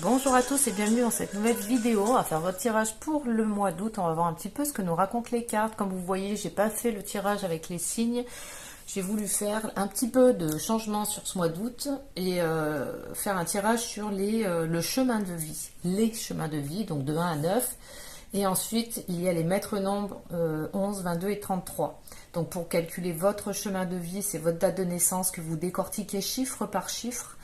Bonjour à tous et bienvenue dans cette nouvelle vidéo. On va faire votre tirage pour le mois d'août. On va voir un petit peu ce que nous racontent les cartes. Comme vous voyez, j'ai pas fait le tirage avec les signes. J'ai voulu faire un petit peu de changement sur ce mois d'août et faire un tirage sur le chemin de vie. Les chemins de vie, donc de 1 à 9. Et ensuite, il y a les maîtres nombres 11, 22 et 33. Donc pour calculer votre chemin de vie, c'est votre date de naissance que vous décortiquez chiffre par chiffre.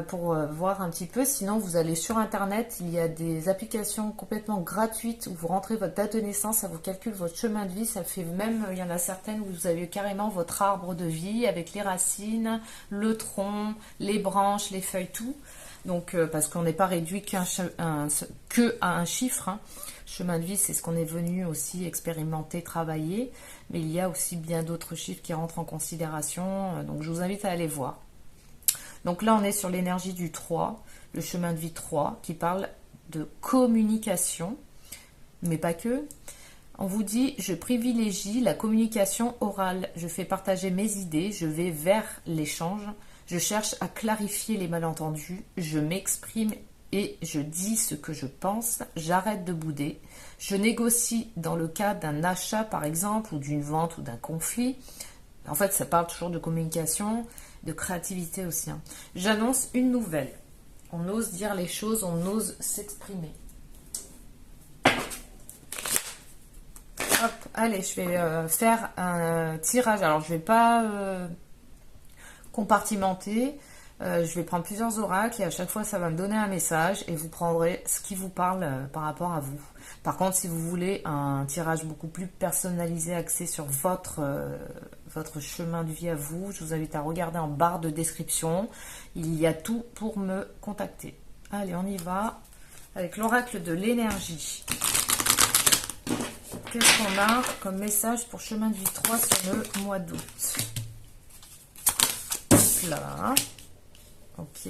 Pour voir un petit peu. Sinon, vous allez sur Internet, il y a des applications complètement gratuites où vous rentrez votre date de naissance, ça vous calcule votre chemin de vie. Ça fait même, il y en a certaines où vous avez carrément votre arbre de vie avec les racines, le tronc, les branches, les feuilles, tout. Donc, parce qu'on n'est pas réduit que à un chiffre. Hein. Chemin de vie, c'est ce qu'on est venu aussi expérimenter, travailler. Mais il y a aussi bien d'autres chiffres qui rentrent en considération. Donc, je vous invite à aller voir. Donc là, on est sur l'énergie du 3, le chemin de vie 3, qui parle de communication, mais pas que. On vous dit, je privilégie la communication orale, je fais partager mes idées, je vais vers l'échange, je cherche à clarifier les malentendus, je m'exprime et je dis ce que je pense, j'arrête de bouder, je négocie dans le cas d'un achat par exemple, ou d'une vente ou d'un conflit. En fait, ça parle toujours de communication, de créativité aussi. Hein. J'annonce une nouvelle. On ose dire les choses, on ose s'exprimer. Hop, allez, je vais faire un tirage. Alors, je ne vais pas compartimenter. Je vais prendre plusieurs oracles et à chaque fois, ça va me donner un message et vous prendrez ce qui vous parle par rapport à vous. Par contre, si vous voulez un tirage beaucoup plus personnalisé, axé sur votre chemin de vie à vous, je vous invite à regarder en barre de description. Il y a tout pour me contacter. Allez, on y va avec l'oracle de l'énergie. Qu'est-ce qu'on a comme message pour chemin de vie 3 sur le mois d'août? Là. Ok.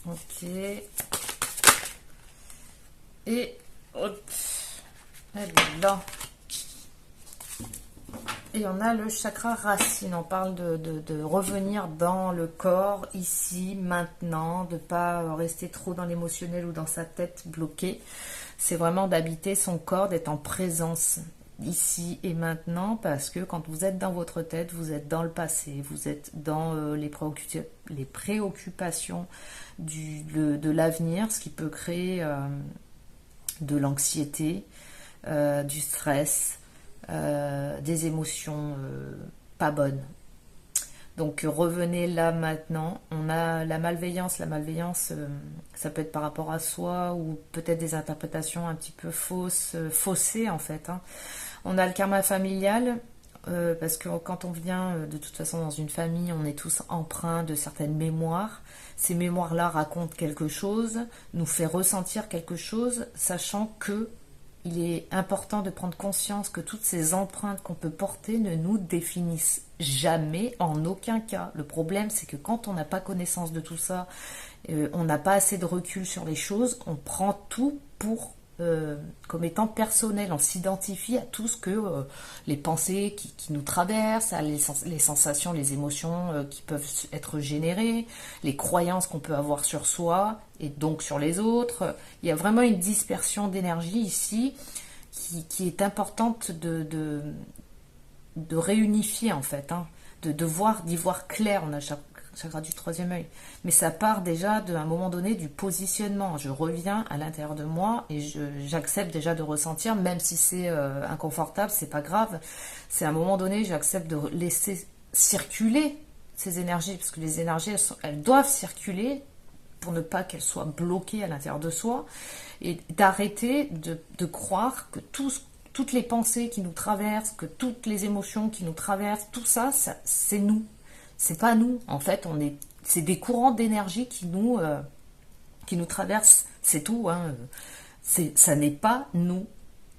Ok. Et hop. Elle est là. Et on a le chakra racine. On parle de revenir dans le corps, ici, maintenant, de ne pas rester trop dans l'émotionnel ou dans sa tête bloquée. C'est vraiment d'habiter son corps, d'être en présence ici et maintenant, parce que quand vous êtes dans votre tête, vous êtes dans le passé, vous êtes dans les préoccupations de l'avenir, ce qui peut créer de l'anxiété, du stress, des émotions pas bonnes. Donc revenez là maintenant. On a la malveillance. La malveillance, ça peut être par rapport à soi ou peut-être des interprétations un petit peu faussées en fait. Hein. On a le karma familial, parce que quand on vient de toute façon dans une famille, on est tous empreints de certaines mémoires. Ces mémoires-là racontent quelque chose, nous fait ressentir quelque chose, sachant que il est important de prendre conscience que toutes ces empreintes qu'on peut porter ne nous définissent jamais, en aucun cas. Le problème, c'est que quand on n'a pas connaissance de tout ça, on n'a pas assez de recul sur les choses, on prend tout comme étant personnel. On s'identifie à tout ce que les pensées qui nous traversent, à les sensations, les émotions qui peuvent être générées, les croyances qu'on peut avoir sur soi et donc sur les autres. Il y a vraiment une dispersion d'énergie ici qui est importante de réunifier en fait, hein, d'y voir clair. On a chakra du troisième œil, mais ça part déjà d'un moment donné du positionnement. Je reviens à l'intérieur de moi et j'accepte déjà de ressentir, même si c'est inconfortable, c'est pas grave. C'est à un moment donné, j'accepte de laisser circuler ces énergies, parce que les énergies, elles doivent circuler pour ne pas qu'elles soient bloquées à l'intérieur de soi, et d'arrêter de croire que toutes les pensées qui nous traversent, que toutes les émotions qui nous traversent, tout ça, c'est nous. C'est pas nous. En fait, c'est des courants d'énergie qui nous traversent. C'est tout. Hein. Ça n'est pas nous.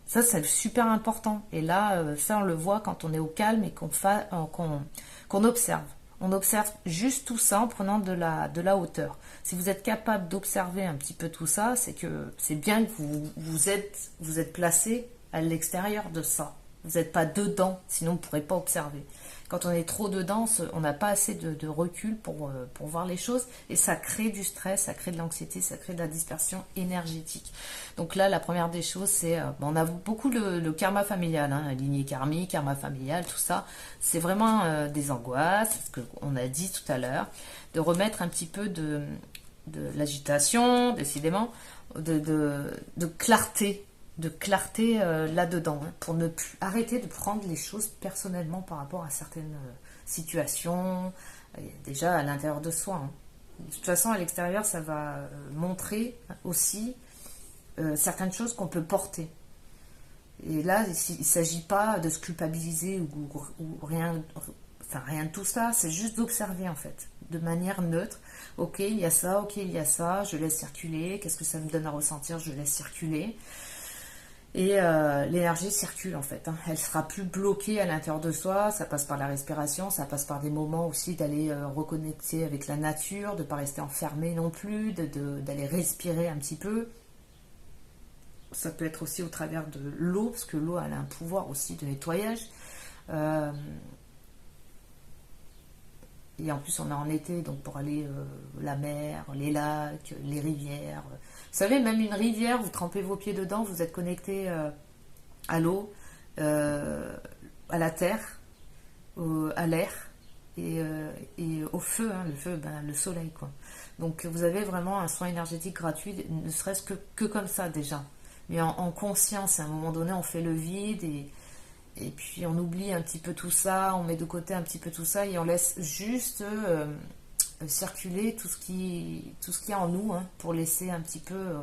Ça, c'est super important. Et là, ça, on le voit quand on est au calme et qu'on observe. On observe juste tout ça en prenant de la hauteur. Si vous êtes capable d'observer un petit peu tout ça, c'est que c'est bien que vous êtes placé à l'extérieur de ça. Vous n'êtes pas dedans, sinon vous ne pourrez pas observer. Quand on est trop dedans, on n'a pas assez de recul pour voir les choses, et ça crée du stress, ça crée de l'anxiété, ça crée de la dispersion énergétique. Donc là, la première des choses, c'est, on a beaucoup le karma familial, hein, la lignée karmique, karma familial, tout ça, c'est vraiment des angoisses, ce qu'on a dit tout à l'heure, de remettre un petit peu de l'agitation, décidément, de clarté, là-dedans, hein, pour ne plus arrêter de prendre les choses personnellement par rapport à certaines situations, déjà à l'intérieur de soi. Hein. De toute façon, à l'extérieur, ça va montrer aussi certaines choses qu'on peut porter. Et là, il ne s'agit pas de se culpabiliser ou rien, enfin rien de tout ça, c'est juste d'observer en fait, de manière neutre. Ok, il y a ça, ok, il y a ça, je laisse circuler. Qu'est-ce que ça me donne à ressentir? Je laisse circuler. Et l'énergie circule en fait, hein. Elle sera plus bloquée à l'intérieur de soi, ça passe par la respiration, ça passe par des moments aussi d'aller reconnecter avec la nature, de ne pas rester enfermé non plus, d'aller respirer un petit peu. Ça peut être aussi au travers de l'eau, parce que l'eau elle a un pouvoir aussi de nettoyage. Et en plus on est en été, donc pour aller la mer, les lacs, les rivières. Vous savez, même une rivière, vous trempez vos pieds dedans, vous êtes connecté à l'eau, à la terre, à l'air et au feu, hein, le feu, ben, le soleil, quoi. Donc vous avez vraiment un soin énergétique gratuit, ne serait-ce que comme ça déjà. Mais en conscience, à un moment donné, on fait le vide et puis on oublie un petit peu tout ça, on met de côté un petit peu tout ça et on laisse juste circuler tout ce qui est en nous, hein, pour laisser un petit peu,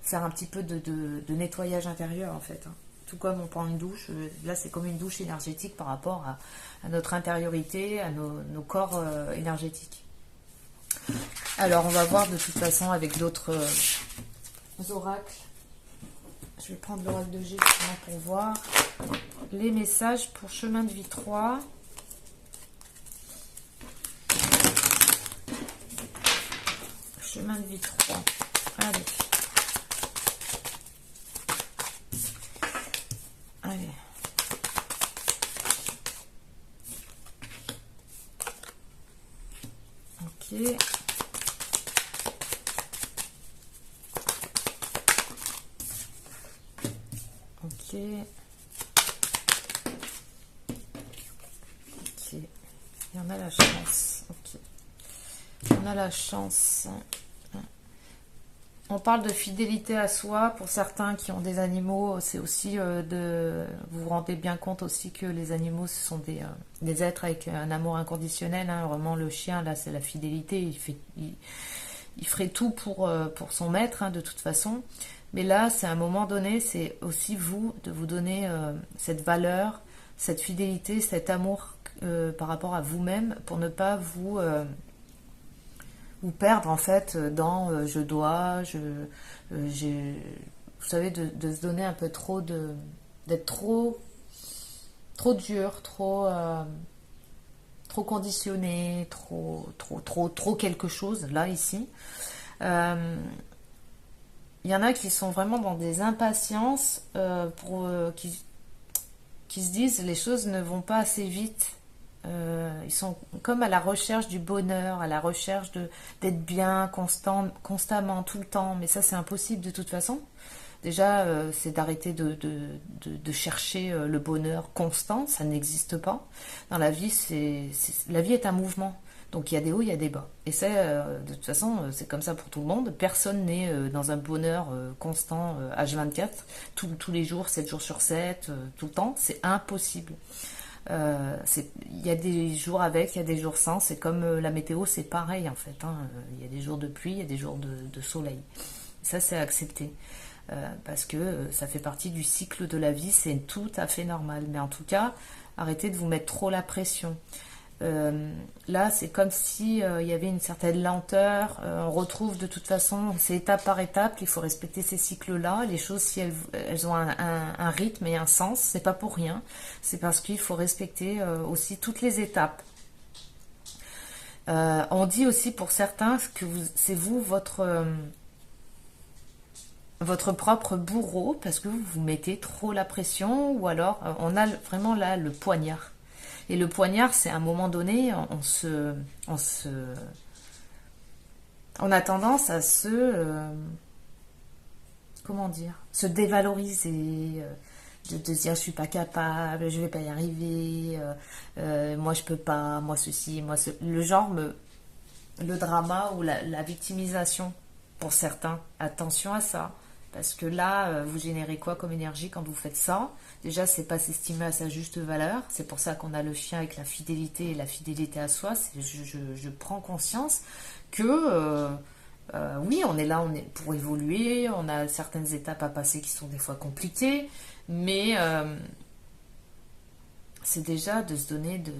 faire un petit peu de nettoyage intérieur en fait. Hein. Tout comme on prend une douche, là c'est comme une douche énergétique par rapport à notre intériorité, à nos corps énergétiques. Alors on va voir de toute façon avec d'autres oracles. Je vais prendre l'oracle de G pour voir les messages pour chemin de vie 3. Chemin de vie 3. Allez. Allez. Ok. Ok. Ok. Il y en a la chance. Ok. On a la chance. On parle de fidélité à soi. Pour certains qui ont des animaux, c'est aussi vous vous rendez bien compte aussi que les animaux, ce sont des êtres avec un amour inconditionnel. Hein. Vraiment, le chien, là, c'est la fidélité. Il ferait tout pour son maître, hein, de toute façon. Mais là, c'est à un moment donné, c'est aussi vous, de vous donner cette valeur, cette fidélité, cet amour par rapport à vous-même, pour ne pas vous perdre en fait dans je dois, vous savez, de se donner un peu trop d'être trop dur, trop conditionné, trop quelque chose, là, ici. Il y en a qui sont vraiment dans des impatiences qui se disent les choses ne vont pas assez vite. Ils sont comme à la recherche du bonheur, à la recherche d'être bien constamment, tout le temps. Mais ça, c'est impossible de toute façon. Déjà, c'est d'arrêter de chercher le bonheur constant. Ça n'existe pas. Dans la vie, la vie est un mouvement. Donc il y a des hauts, il y a des bas. Et c'est, de toute façon, c'est comme ça pour tout le monde. Personne n'est dans un bonheur constant H24, tous les jours, 7 jours sur 7, tout le temps. C'est impossible. Il y a des jours avec, il y a des jours sans. C'est comme la météo, c'est pareil en fait. Hein. Il y a des jours de pluie, il y a des jours de soleil. Ça, c'est accepté. Parce que ça fait partie du cycle de la vie, c'est tout à fait normal. Mais en tout cas, arrêtez de vous mettre trop la pression. Là, c'est comme si il y avait une certaine lenteur. On retrouve de toute façon, c'est étape par étape qu'il faut respecter ces cycles-là. Les choses, si elles ont un rythme et un sens, c'est pas pour rien. C'est parce qu'il faut respecter aussi toutes les étapes. On dit aussi pour certains que c'est vous votre propre bourreau parce que vous vous mettez trop la pression, ou alors on a vraiment là le poignard Et le poignard, c'est à un moment donné, on a tendance à comment dire, se dévaloriser, de se dire je suis pas capable, je vais pas y arriver, moi je peux pas, moi ceci, moi ce... Le genre, le drama ou la victimisation pour certains. Attention à ça. Parce que là, vous générez quoi comme énergie quand vous faites ça? Déjà, c'est pas s'estimer à sa juste valeur. C'est pour ça qu'on a le chien avec la fidélité et la fidélité à soi. Je prends conscience que oui, on est là, on est pour évoluer. On a certaines étapes à passer qui sont des fois compliquées, mais c'est déjà de se donner de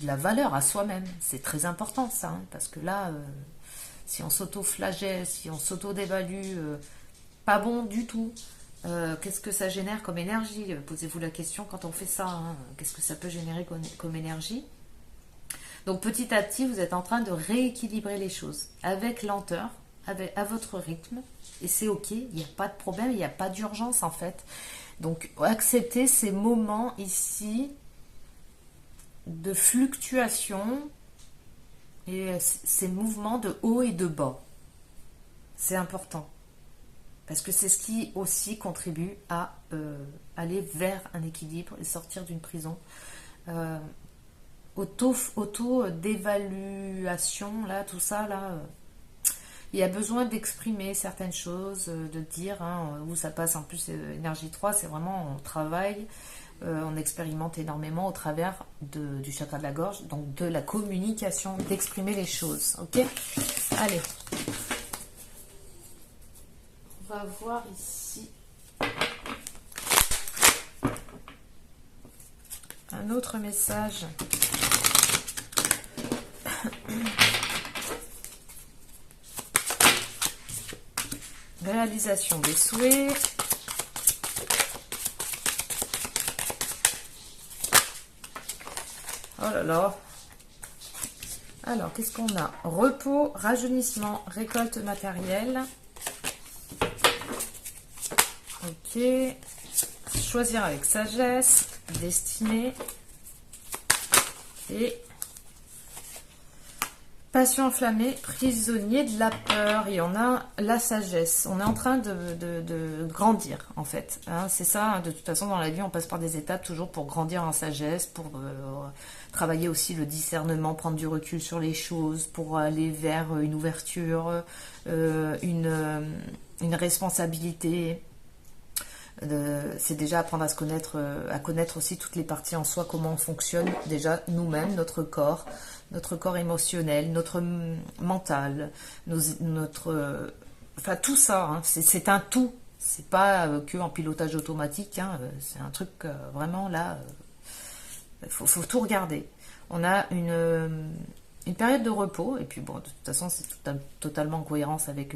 la valeur à soi-même. C'est très important ça, hein, parce que là, si on s'auto-flagelle, si on s'auto-dévalue, pas bon du tout. Qu'est-ce que ça génère comme énergie? Posez-vous la question quand on fait ça. Hein. Qu'est-ce que ça peut générer comme énergie? Donc petit à petit, vous êtes en train de rééquilibrer les choses avec lenteur, à votre rythme. Et c'est ok, il n'y a pas de problème, il n'y a pas d'urgence en fait. Donc acceptez ces moments ici de fluctuation et ces mouvements de haut et de bas. C'est important. Parce que c'est ce qui aussi contribue à aller vers un équilibre et sortir d'une prison. Auto-d'évaluation, là, tout ça, là, il y a besoin d'exprimer certaines choses, de dire, hein, où ça passe en plus, énergie 3, c'est vraiment, on travaille, on expérimente énormément au travers du chakra de la gorge, donc de la communication, d'exprimer les choses, ok? Allez. On va voir ici un autre message. Réalisation des souhaits. Oh là là. Alors, qu'est-ce qu'on a? Repos, rajeunissement, récolte matérielle. Ok. Choisir avec sagesse, destinée. Et passion enflammée, prisonnier de la peur. Et on a la sagesse. On est en train de grandir, en fait. Hein, c'est ça, hein, de toute façon, dans la vie, on passe par des étapes toujours pour grandir en sagesse, pour travailler aussi le discernement, prendre du recul sur les choses, pour aller vers une ouverture, une responsabilité. C'est déjà apprendre à se connaître, à connaître aussi toutes les parties en soi, comment on fonctionne déjà nous-mêmes, notre corps émotionnel, notre mental, enfin tout ça, hein, c'est un tout, c'est pas que en pilotage automatique, hein, c'est un truc vraiment là, faut tout regarder. On a une période de repos, et puis bon, de toute façon c'est totalement en cohérence avec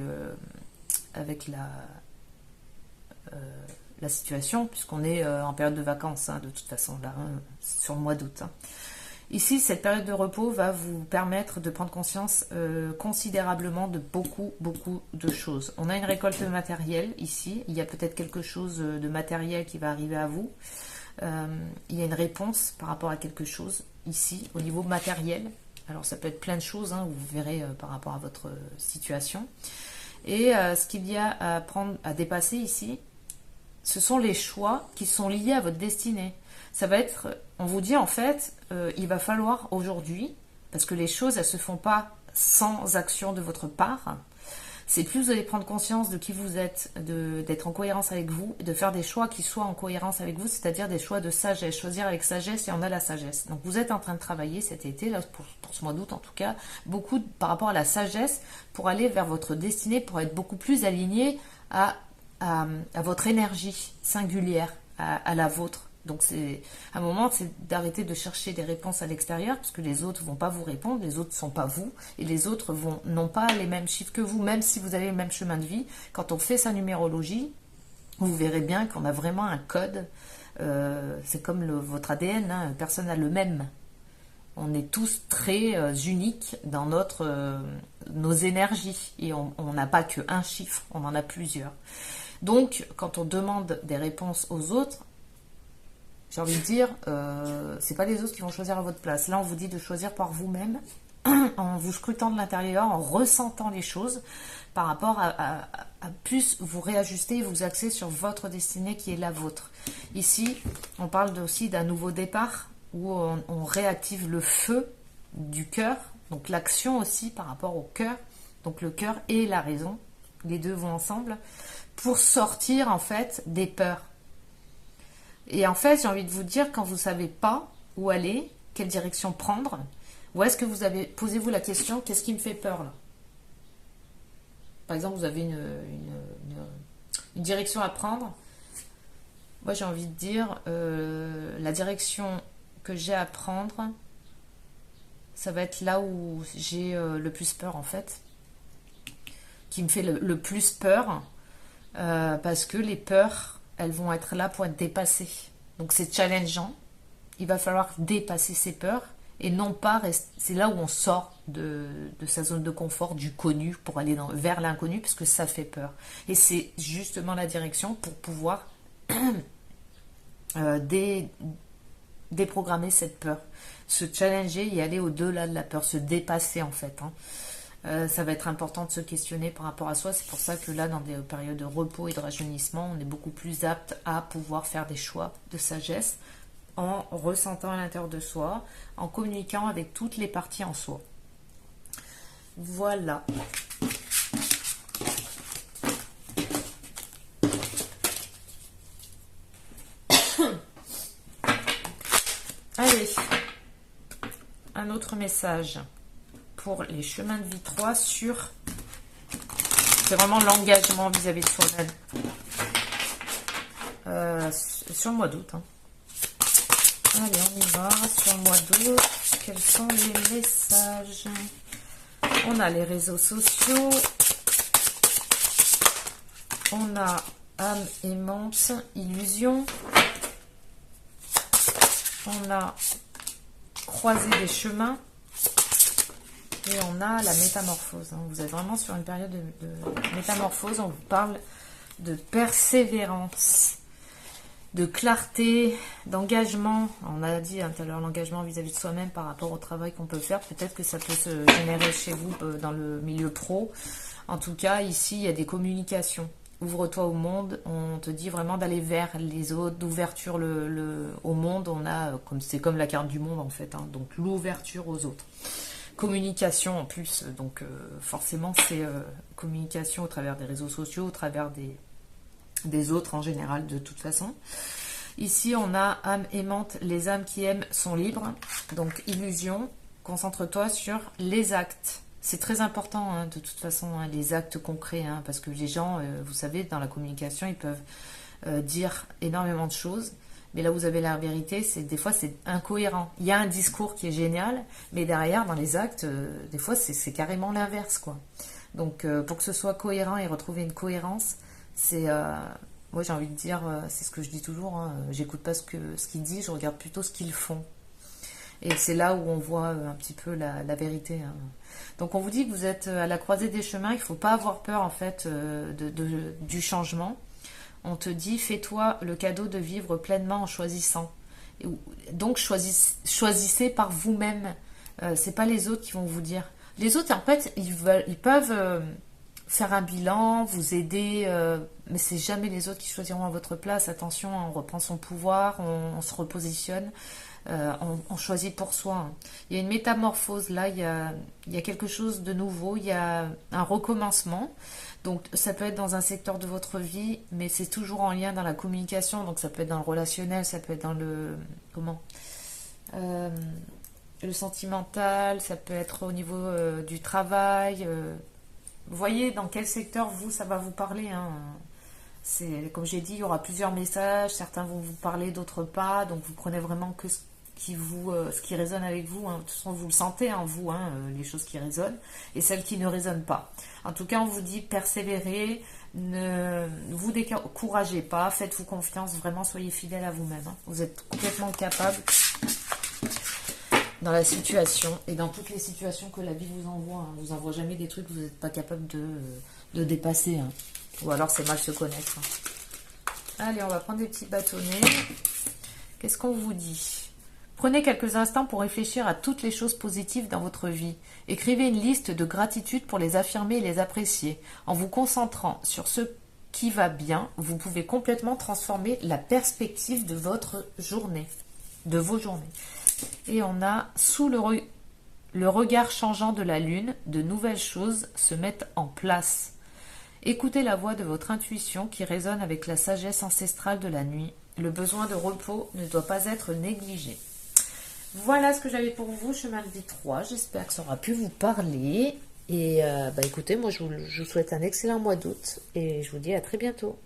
la situation, puisqu'on est en période de vacances, hein, de toute façon, là, hein, sur le mois d'août. Hein. Ici, cette période de repos va vous permettre de prendre conscience considérablement de beaucoup de choses. On a une récolte matérielle ici, il y a peut-être quelque chose de matériel qui va arriver à vous. Il y a une réponse par rapport à quelque chose ici, au niveau matériel. Alors ça peut être plein de choses, hein, vous verrez par rapport à votre situation. Et ce qu'il y a à dépasser ici, ce sont les choix qui sont liés à votre destinée. Ça va être, on vous dit en fait, il va falloir aujourd'hui, parce que les choses, elles ne se font pas sans action de votre part, c'est plus vous allez prendre conscience de qui vous êtes, d'être en cohérence avec vous, de faire des choix qui soient en cohérence avec vous, c'est-à-dire des choix de sagesse, choisir avec sagesse, et on a la sagesse. Donc vous êtes en train de travailler cet été, là, pour ce mois d'août en tout cas, beaucoup par rapport à la sagesse, pour aller vers votre destinée, pour être beaucoup plus aligné à votre énergie singulière, à la vôtre. Donc c'est un moment, c'est d'arrêter de chercher des réponses à l'extérieur, parce que les autres vont pas vous répondre, les autres ne sont pas vous, et les autres n'ont pas les mêmes chiffres que vous, même si vous avez le même chemin de vie. Quand on fait sa numérologie, vous verrez bien qu'on a vraiment un code, c'est comme votre ADN, hein, personne n'a le même. On est tous très uniques dans nos énergies, et on n'a pas qu'un chiffre, on en a plusieurs. Donc, quand on demande des réponses aux autres, j'ai envie de dire, c'est pas les autres qui vont choisir à votre place. Là, on vous dit de choisir par vous-même, en vous scrutant de l'intérieur, en ressentant les choses, par rapport à plus vous réajuster et vous axer sur votre destinée qui est la vôtre. Ici, on parle aussi d'un nouveau départ, où on réactive le feu du cœur, donc l'action aussi par rapport au cœur, donc le cœur et la raison, les deux vont ensemble, pour sortir en fait des peurs. Et en fait, j'ai envie de vous dire, quand vous ne savez pas où aller, quelle direction prendre, ou est-ce que vous avez, posez-vous la question, qu'est-ce qui me fait peur là? Par exemple, vous avez une direction à prendre. Moi, j'ai envie de dire, la direction que j'ai à prendre, ça va être là où j'ai le plus peur en fait, qui me fait le plus peur, parce que les peurs, elles vont être là pour être dépassées. Donc c'est challengeant, il va falloir dépasser ces peurs, et non pas rester, c'est là où on sort de sa zone de confort, du connu, pour aller vers l'inconnu, parce que ça fait peur. Et c'est justement la direction pour pouvoir déprogrammer cette peur, se challenger et aller au-delà de la peur, se dépasser en fait. Ça va être important de se questionner par rapport à soi. C'est pour ça que là, dans des périodes de repos et de rajeunissement, on est beaucoup plus apte à pouvoir faire des choix de sagesse en ressentant à l'intérieur de soi, en communiquant avec toutes les parties en soi. Voilà. Allez, un autre message pour les chemins de vie 3 sur... C'est vraiment l'engagement vis-à-vis de soi-même. Sur le mois d'août. Allez, on y va. Sur le mois d'août, quels sont les messages? On a les réseaux sociaux. On a âme aimante, illusion. On a croisé des chemins. Et on a la métamorphose. Vous êtes vraiment sur une période de métamorphose. On vous parle de persévérance, de clarté, d'engagement. On a dit tout à l'heure l'engagement vis-à-vis de soi-même par rapport au travail qu'on peut faire. Peut-être que ça peut se générer chez vous dans le milieu pro. En tout cas, ici, il y a des communications. Ouvre-toi au monde. On te dit vraiment d'aller vers les autres, d'ouverture au monde. On a, c'est comme la carte du monde en fait. Donc l'ouverture aux autres. Communication en plus, donc forcément c'est communication au travers des réseaux sociaux, au travers des autres en général de toute façon. Ici on a âme aimante, les âmes qui aiment sont libres, donc illusion, concentre-toi sur les actes. C'est très important de toute façon, les actes concrets, parce que les gens, vous savez, dans la communication, ils peuvent dire énormément de choses. Mais là, vous avez la vérité, c'est des fois, c'est incohérent. Il y a un discours qui est génial, mais derrière, dans les actes, des fois, c'est carrément l'inverse, quoi. Donc, pour que ce soit cohérent et retrouver une cohérence, c'est... moi, j'ai envie de dire, c'est ce que je dis toujours, j'écoute pas ce qu'ils disent, je regarde plutôt ce qu'ils font. Et c'est là où on voit un petit peu la vérité. Donc, on vous dit que vous êtes à la croisée des chemins, il ne faut pas avoir peur, en fait, du changement. On te dit, fais-toi le cadeau de vivre pleinement en choisissant. Donc, choisissez par vous-même. C'est pas les autres qui vont vous dire. Les autres, en fait, ils peuvent faire un bilan, vous aider, mais c'est jamais les autres qui choisiront à votre place. Attention, on reprend son pouvoir, on se repositionne, on choisit pour soi. Il y a une métamorphose là, il y a quelque chose de nouveau, il y a un recommencement. Donc ça peut être dans un secteur de votre vie, mais c'est toujours en lien dans la communication. Donc ça peut être dans le relationnel, ça peut être dans le le sentimental, ça peut être au niveau du travail. Vous voyez dans quel secteur ça va vous parler. C'est comme j'ai dit, il y aura plusieurs messages. Certains vont vous parler, d'autres pas. Donc vous prenez vraiment que ce qui résonne avec vous. De toute façon, vous le sentez en vous, les choses qui résonnent et celles qui ne résonnent pas. En tout cas, on vous dit persévérez, ne vous découragez pas, faites-vous confiance, vraiment soyez fidèle à vous-même. Vous êtes complètement capable dans la situation et dans toutes les situations que la vie vous envoie. Vous envoie jamais des trucs que vous n'êtes pas capable de dépasser. Ou alors c'est mal se connaître. Allez, on va prendre des petits bâtonnets. Qu'est-ce qu'on vous dit? Prenez quelques instants pour réfléchir à toutes les choses positives dans votre vie. Écrivez une liste de gratitude pour les affirmer et les apprécier. En vous concentrant sur ce qui va bien, vous pouvez complètement transformer la perspective de votre journée, de vos journées. Et on a sous le regard changeant de la lune, de nouvelles choses se mettent en place. Écoutez la voix de votre intuition qui résonne avec la sagesse ancestrale de la nuit. Le besoin de repos ne doit pas être négligé. Voilà ce que j'avais pour vous, chemin de vie 3. J'espère que ça aura pu vous parler. Et écoutez, moi je vous souhaite un excellent mois d'août et je vous dis à très bientôt.